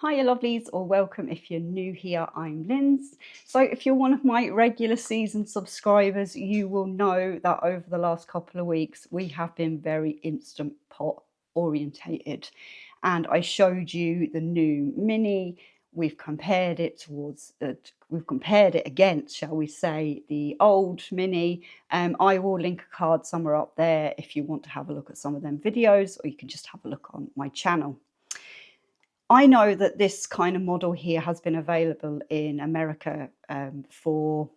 Hiya lovelies, or welcome if you're new here. I'm Linz. So if you're one of my regular season subscribers, you will know that over the last couple of weeks we have been very Instant Pot orientated, and I showed you the new mini. We've compared it against, shall we say, the old mini. I will link a card somewhere up there if you want to have a look at some of them videos, or you can just have a look on my channel. I know that this kind of model here has been available in America for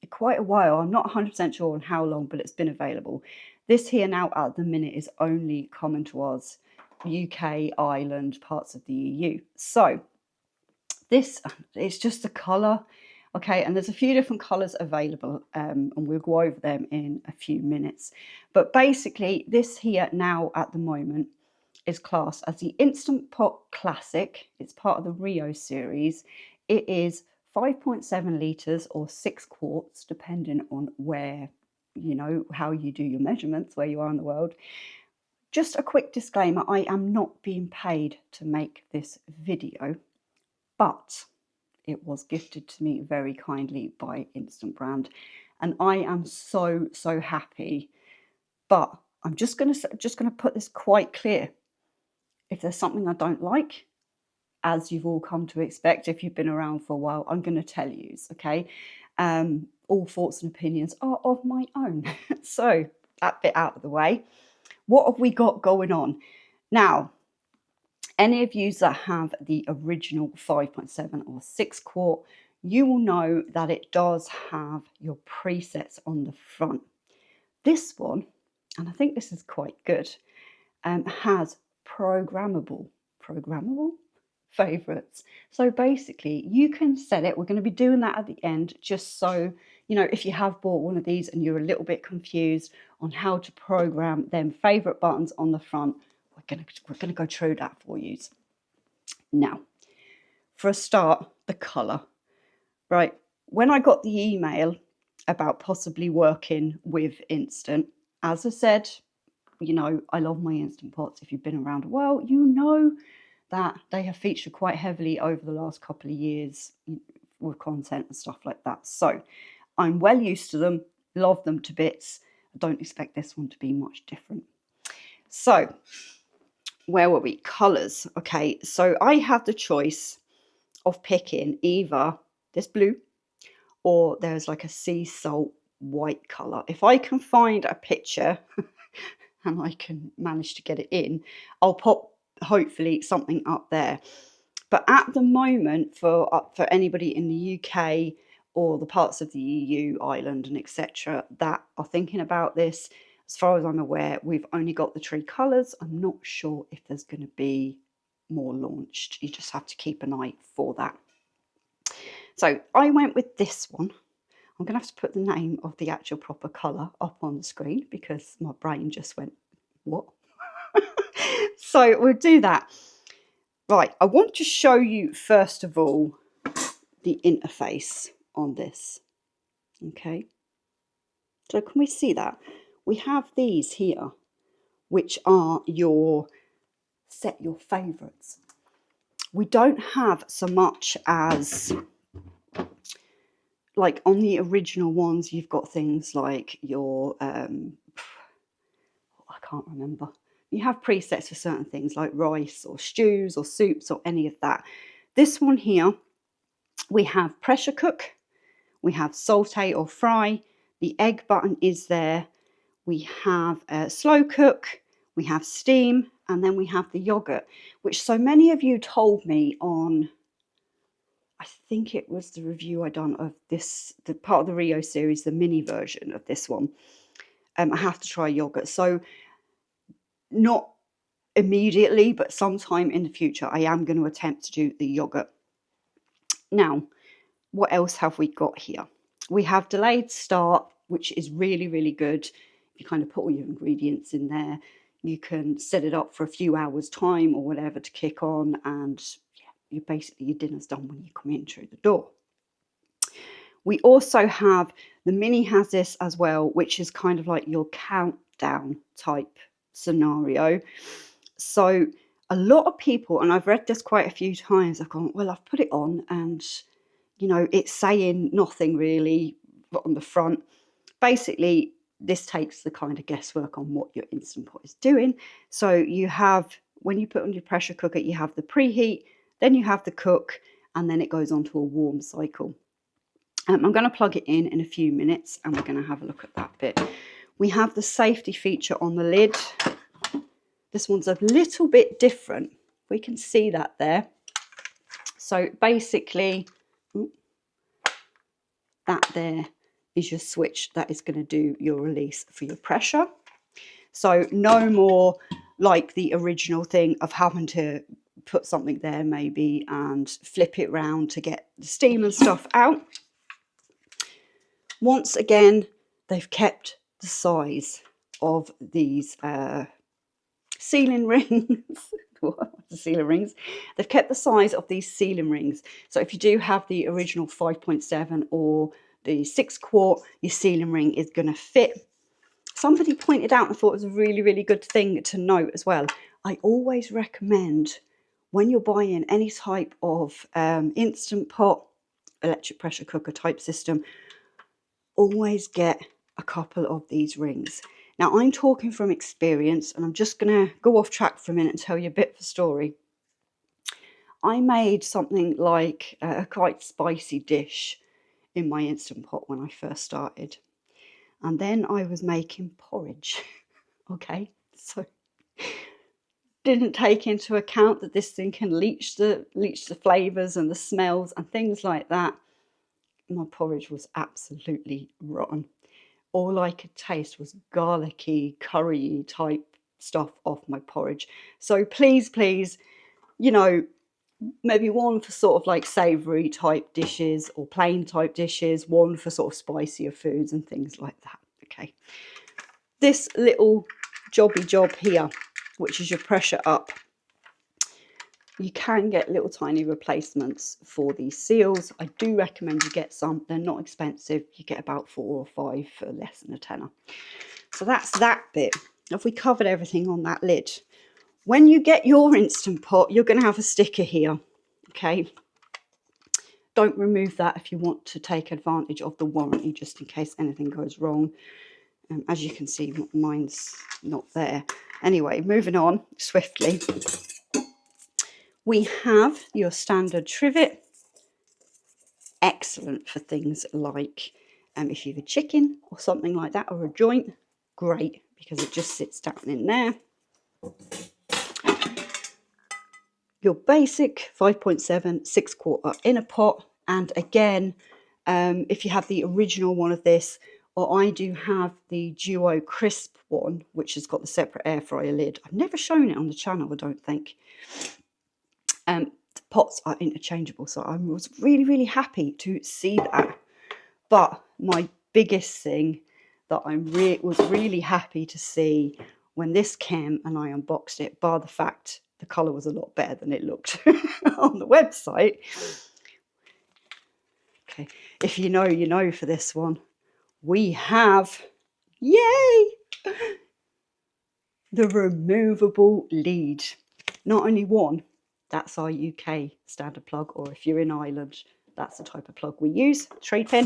quite a while. I'm not 100% sure on how long, but it's been available. This here now at the minute is only common to us, UK, Ireland, parts of the EU. So this is just a colour, okay, and there's a few different colours available, and we'll go over them in a few minutes. But basically, this here now at the moment is classed as the Instant Pot Classic. It's part of the Rio series. It is 5.7 litres or 6 quarts, depending on where, how you do your measurements, where you are in the world. Just a quick disclaimer, I am not being paid to make this video, but it was gifted to me very kindly by Instant Brand, and I am so happy. But I'm just going to put this quite clear. If there's something I don't like, as you've all come to expect if you've been around for a while, I'm going to tell you, okay? All thoughts and opinions are of my own. So that bit out of the way. What have we got going on? Now, any of you that have the original 5.7 or 6 quart, you will know that it does have your presets on the front. This one, and I think this is quite good, has programmable favorites. So basically you can set it. We're going to be doing that at the end, just so if you have bought one of these and you're a little bit confused on how to program them favorite buttons on the front, we're going to go through that for you. Now, for a start, the color. Right, when I got the email about possibly working with Instant, as I said, I love my Instant Pots. If you've been around a while, you know that they have featured quite heavily over the last couple of years with content and stuff like that. So I'm well used to them, love them to bits. I don't expect this one to be much different. So where were we? Colours. Okay, so I have the choice of picking either this blue or there's like a sea salt white colour. If I can find a picture and I can manage to get it in, I'll pop hopefully something up there. But at the moment, for anybody in the UK or the parts of the EU, Ireland and etc. that are thinking about this, as far as I'm aware, we've only got the 3 colours. I'm not sure if there's going to be more launched. You just have to keep an eye for that. So I went with this one. I'm going to have to put the name of the actual proper colour up on the screen because my brain just went, what? So we'll do that. Right, I want to show you first of all the interface on this. Okay, so can we see that? We have these here, which are your set your favourites. We don't have so much as, like on the original ones, you've got things like your, I can't remember. You have presets for certain things like rice or stews or soups or any of that. This one here, we have pressure cook, we have saute or fry, the egg button is there, we have slow cook, we have steam, and then we have the yogurt, which so many of you told me on, I think it was the review I done of this, the part of the Rio series, the mini version of this one. I have to try yogurt. So not immediately, but sometime in the future, I am going to attempt to do the yogurt. Now, what else have we got here? We have delayed start, which is really good. You kind of put all your ingredients in there. You can set it up for a few hours time or whatever to kick on, and you basically, your dinner's done when you come in through the door. We also have, the mini has this as well, which is kind of like your countdown type scenario. So A lot of people, and I've read this quite a few times, have gone, well, I've put it on and, you know, it's saying nothing really on the front. Basically, this takes the kind of guesswork on what your Instant Pot is doing. So you have, when you put on your pressure cooker, you have the preheat, then you have the cook, and then it goes on to a warm cycle. I'm going to plug it in a few minutes, and we're going to have a look at that bit. We have the safety feature on the lid. This one's a little bit different. We can see that there. So basically, that there is your switch that is going to do your release for your pressure. So no more like the original thing of having to put something there maybe and flip it round to get the steam and stuff out. Once again, they've kept the size of these sealing rings. The sealing rings. They've kept the size of these sealing rings. So if you do have the original 5.7 or the 6 quart, your sealing ring is going to fit. Somebody pointed out, and I thought it was a really, really good thing to note as well. I always recommend when you're buying any type of Instant Pot, electric pressure cooker type system, always get a couple of these rings. Now, I'm talking from experience, and I'm just going to go off track for a minute and tell you a bit of a story. I made something like a quite spicy dish in my Instant Pot when I first started. And then I was making porridge. Okay, so didn't take into account that this thing can leach the flavours and the smells and things like that. My porridge was absolutely rotten. All I could taste was garlicky, curry type stuff off my porridge. So please, please, you know, maybe one for sort of like savoury type dishes or plain type dishes, one for sort of spicier foods and things like that. Okay. This little jobby job here, which is your pressure up, you can get little tiny replacements for these seals. I do recommend you get some. They're not expensive. You get about 4 or 5 for less than a tenner. So that's that bit. If we covered everything on that lid, when you get your Instant Pot, you're going to have a sticker here. Okay. Don't remove that if you want to take advantage of the warranty, just in case anything goes wrong. As you can see, mine's not there. Anyway, moving on swiftly. We have your standard trivet. Excellent for things like if you have a chicken or something like that, or a joint. Great, because it just sits down in there. Your basic 5.7 6 quart in a pot. And again, if you have the original one of this, or I do have the Duo Crisp one, which has got the separate air fryer lid. I've never shown it on the channel, I don't think. The pots are interchangeable, so I was really, really happy to see that. But my biggest thing that I was really happy to see when this came and I unboxed it, bar the fact the colour was a lot better than it looked on the website. Okay, if you know, you know for this one. We have, yay, the removable lead. Not only one, that's our UK standard plug, or if you're in Ireland, that's the type of plug we use, 3-pin.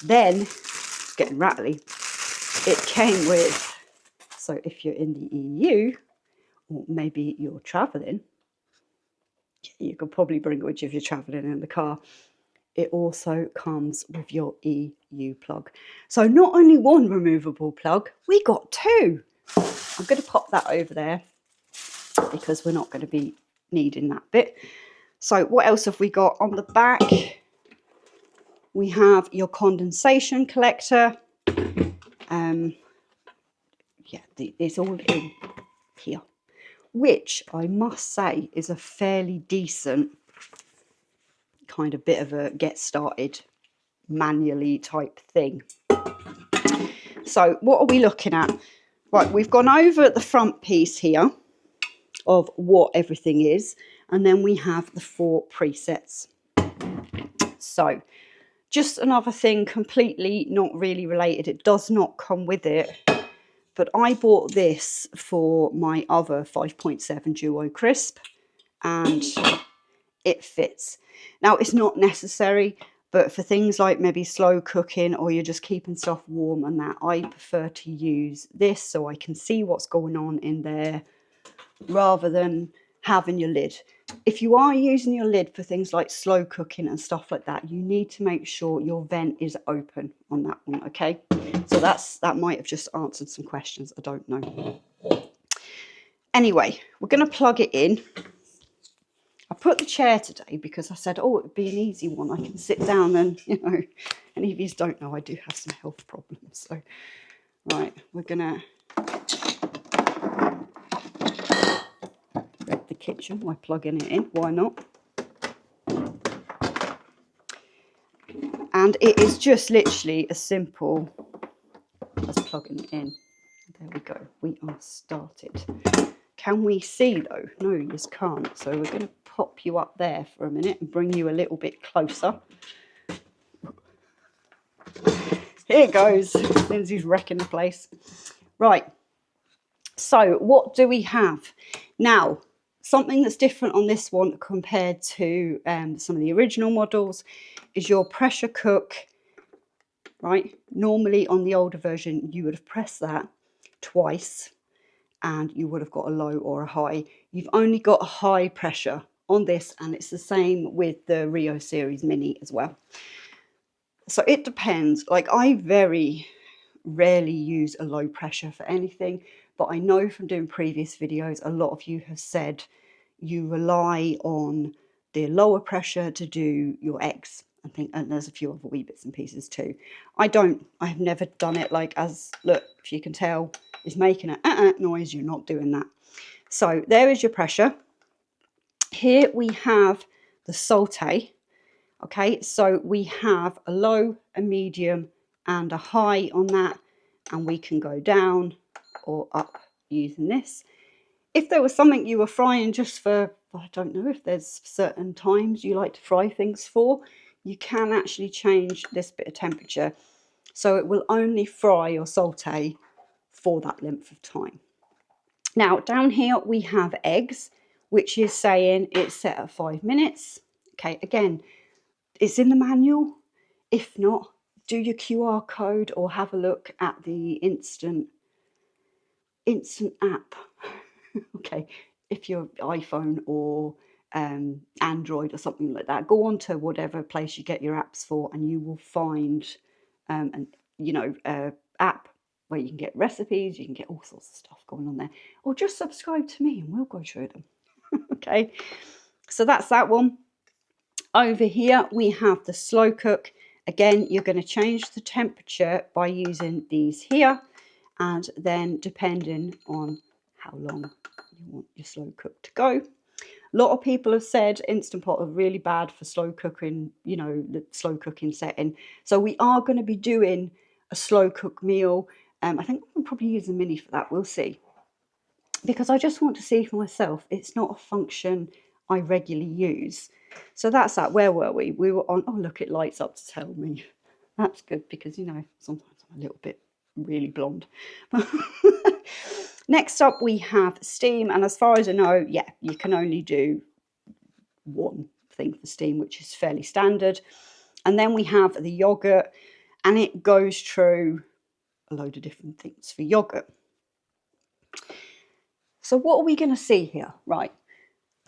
Then, it's getting rattly, it came with, so if you're in the EU, or maybe you're travelling, you could probably bring it with you if you're travelling in the car. It also comes with your EU plug. So not only one removable plug, we got 2. I'm going to pop that over there because we're not going to be needing that bit. So what else have we got on the back? We have your condensation collector. Yeah, it's all in here, which I must say is a fairly decent kind of bit of a get started manually type thing. So what are we looking at? Right, we've gone over the front piece here of what everything is, and then we have the 4 presets. So just another thing completely not really related, it does not come with it, but I bought this for my other 5.7 Duo Crisp, and it fits. Now, it's not necessary, but for things like maybe slow cooking or you're just keeping stuff warm and that, I prefer to use this so I can see what's going on in there rather than having your lid. If you are using your lid for things like slow cooking and stuff like that, you need to make sure your vent is open on that one, okay? So that might have just answered some questions, I don't know. Anyway, we're going to plug it in. I put the chair today because I said, oh, it would be an easy one. I can sit down and, you know, any of you don't know, I do have some health problems. So, right, we're going to wreck the kitchen by plugging it in. Why not? And it is just literally as simple as plugging it in. There we go. We are started. Can we see though? No, you just can't. So we're going to pop you up there for a minute and bring you a little bit closer. Here it goes. Lindsay's wrecking the place. Right. So what do we have? Now, something that's different on this one compared to some of the original models is your pressure cook, right? Normally on the older version, you would have pressed that twice and you would have got a low or a high. You've only got a high pressure on this, and it's the same with the Rio Series Mini as well. So it depends. Like, I very rarely use a low pressure for anything, but I know from doing previous videos, a lot of you have said you rely on the lower pressure to do your eggs. I think, and there's a few other wee bits and pieces too. I don't. I've never done it like, as look, if you can tell, it's making a noise. You're not doing that. So there is your pressure. Here we have the saute. Okay, so we have a low, a medium, and a high on that, and we can go down or up using this. If there was something you were frying just for, I don't know, if there's certain times you like to fry things for, you can actually change this bit of temperature. So it will only fry or saute for that length of time. Now, down here we have eggs, which is saying it's set at 5 minutes. Okay, again, it's in the manual. If not, do your QR code or have a look at the instant app. Okay, if you're iPhone or Android or something like that, go on to whatever place you get your apps for, and you will find an app where you can get recipes, you can get all sorts of stuff going on there, or just subscribe to me and we'll go through them. Okay, so that's that one. Over here we have the slow cook. Again, you're going to change the temperature by using these here, and then depending on how long you want your slow cook to go. A lot of people have said Instant Pot are really bad for slow cooking, you know, the slow cooking setting. So we are going to be doing a slow cook meal. I think we'll probably use a mini for that. We'll see. Because I just want to see for myself. It's not a function I regularly use. So that's that. Where were we? We were on, oh, look, it lights up to tell me. That's good because, you know, sometimes I'm a little bit really blonde. Next up, we have steam. And as far as I know, yeah, you can only do one thing for steam, which is fairly standard. And then we have the yogurt, and it goes through a load of different things for yogurt. So what are we going to see here? Right,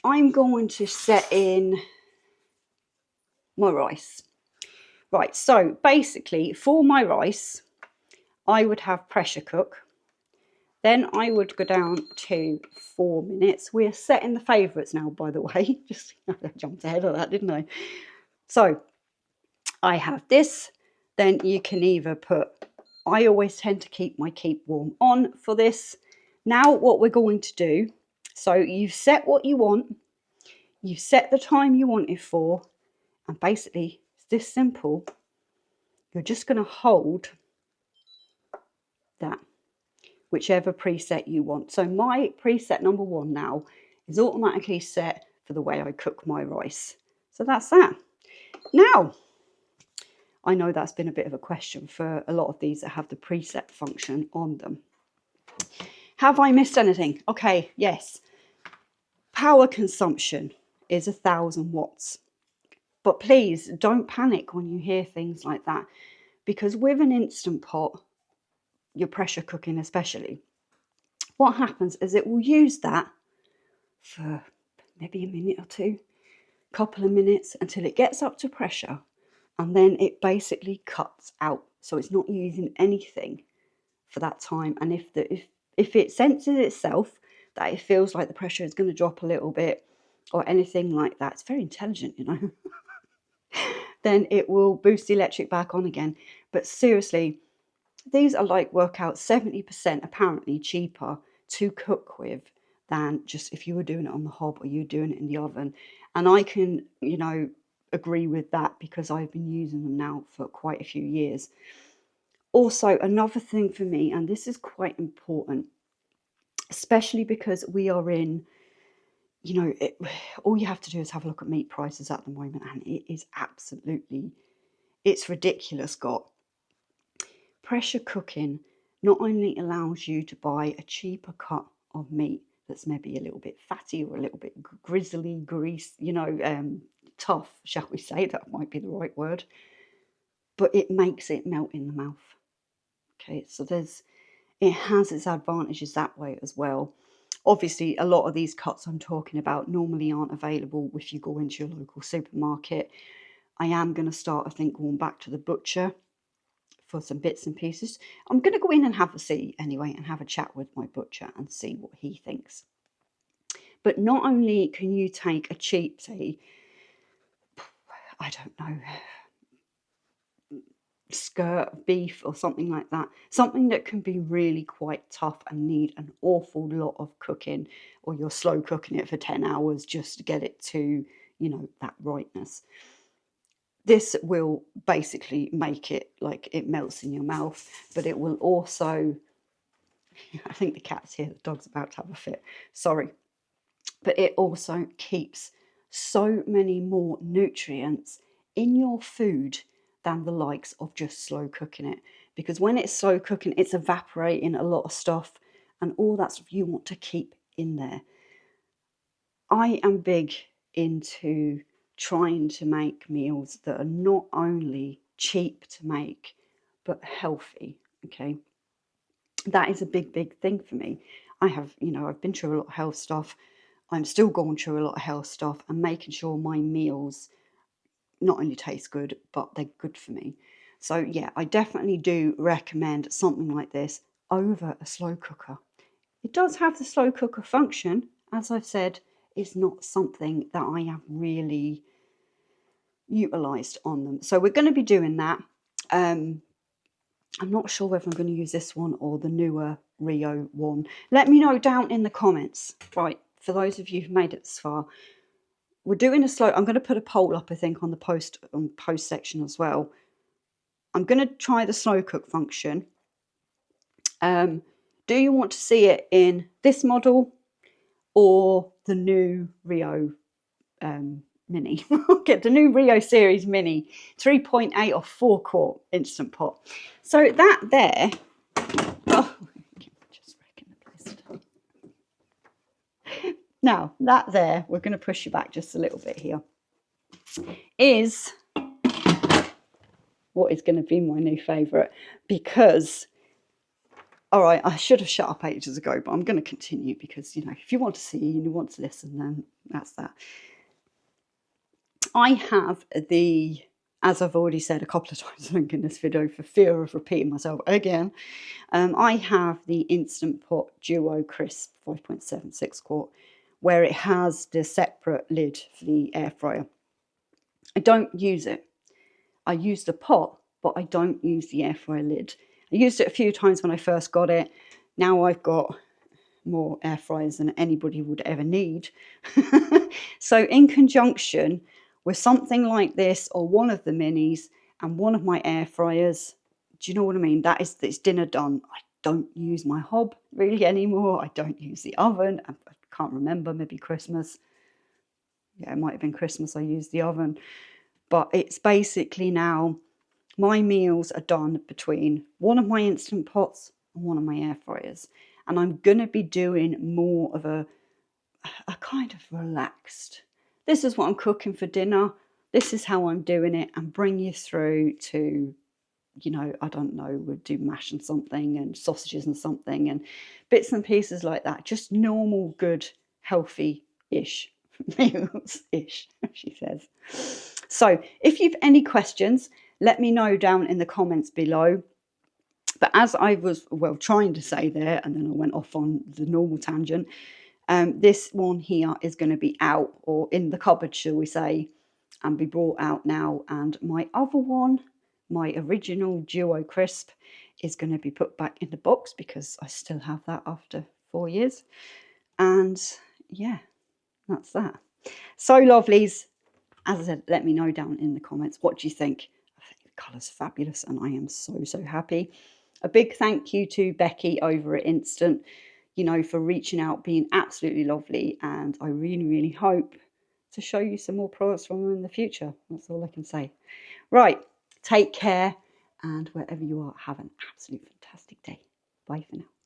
I'm going to set in my rice. Right, so basically for my rice, I would have pressure cook. Then I would go down to 4 minutes. We're setting the favourites now, by the way. Just I jumped ahead of that, didn't I? So I have this. Then you can either put, I always tend to keep my keep warm on for this. Now what we're going to do, so you've set what you want. You've set the time you want it for. And basically, it's this simple. You're just going to hold that, whichever preset you want. So my preset number 1 now is automatically set for the way I cook my rice. So that's that. Now, I know that's been a bit of a question for a lot of these that have the preset function on them. Have I missed anything? Okay, yes. Power consumption is 1,000 watts. But please don't panic when you hear things like that, because with an Instant Pot, your pressure cooking especially, what happens is it will use that for maybe a minute or two, couple of minutes, until it gets up to pressure, and then it basically cuts out. So it's not using anything for that time. And if it senses itself that it feels like the pressure is going to drop a little bit or anything like that, it's very intelligent, you know, then it will boost the electric back on again. But seriously, these are like workout 70% apparently cheaper to cook with than just if you were doing it on the hob or you were doing it in the oven. And I can, you know, agree with that because I've been using them now for quite a few years. Also, another thing for me, and this is quite important, especially because we are in, you know, all you have to do is have a look at meat prices at the moment, and it is absolutely, it's ridiculous, Scott. Pressure cooking not only allows you to buy a cheaper cut of meat that's maybe a little bit fatty or a little bit grizzly, you know, tough, shall we say, that might be the right word, but it makes it melt in the mouth. Okay, so it has its advantages that way as well. Obviously, a lot of these cuts I'm talking about normally aren't available if you go into your local supermarket. I am going to start, I think, going back to the butcher for some bits and pieces. I'm going to go in and have a see anyway and have a chat with my butcher and see what he thinks. But not only can you take a cheap, say, I don't know, skirt beef or something like that, something that can be really quite tough and need an awful lot of cooking, or you're slow cooking it for 10 hours just to get it to, you know, that rightness. This will basically make it like it melts in your mouth, but it will also, I think the cat's here, the dog's about to have a fit, sorry, but it also keeps so many more nutrients in your food than the likes of just slow cooking it. Because when it's slow cooking, it's evaporating a lot of stuff, and all that stuff you want to keep in there. I am big into trying to make meals that are not only cheap to make, but healthy, okay? That is a big thing for me. I have, you know, I've been through a lot of health stuff. I'm still going through a lot of health stuff and making sure my meals not only taste good, but they're good for me. So yeah, I definitely do recommend something like this over a slow cooker. It does have the slow cooker function. As I've said, it's not something that I have really utilised on them. So we're going to be doing that. I'm not sure whether I'm going to use this one or the newer Rio one. Let me know down in the comments. Right, for those of you who've made it this far, we're doing a slow. I'm going to put a poll up, I think, on the post section as well. I'm going to try the slow cook function. Do you want to see it in this model or the new Rio Mini? Get the new Rio Series Mini 3.8 or 4-quart Instant Pot. So that there. Oh, just wrecking the place today. Now that there, we're going to push you back just a little bit here. Is what is going to be my new favourite, because, all right, I should have shut up ages ago, but I'm going to continue because, you know, if you want to see and you want to listen, then that's that. I have the, as I've already said a couple of times in this video for fear of repeating myself again, I have the Instant Pot Duo Crisp 5.76 quart, where it has the separate lid for the air fryer. I don't use it. I use the pot, but I don't use the air fryer lid. I used it a few times when I first got it. Now I've got more air fryers than anybody would ever need. So in conjunction with something like this, or one of the minis and one of my air fryers, do you know what I mean? That is, it's dinner done. I don't use my hob really anymore. I don't use the oven. I can't remember, maybe Christmas. Yeah, it might have been Christmas I used the oven. But it's basically now my meals are done between one of my Instant Pots and one of my air fryers. and I'm going to be doing more of a kind of relaxed, this is what I'm cooking for dinner, this is how I'm doing it, and bring you through to, you know, I don't know, we'll do mash and something and sausages and something and bits and pieces like that. Just normal, good, healthy-ish meals-ish, she says. So if you've any questions, let me know down in the comments below. But as I was, well, trying to say there, and then I went off on the normal tangent, this one here is going to be out, or in the cupboard, shall we say, and be brought out now. And my other one, my original Duo Crisp, is going to be put back in the box because I still have that after 4 years. And yeah, that's that. So lovelies, as I said, let me know down in the comments, what do you think? I think the colour's fabulous and I am so, so happy. A big thank you to Becky over at Instant, you know, for reaching out, being absolutely lovely. And I really, really hope to show you some more products from them in the future. That's all I can say. Right, take care, and wherever you are, have an absolute fantastic day. Bye for now.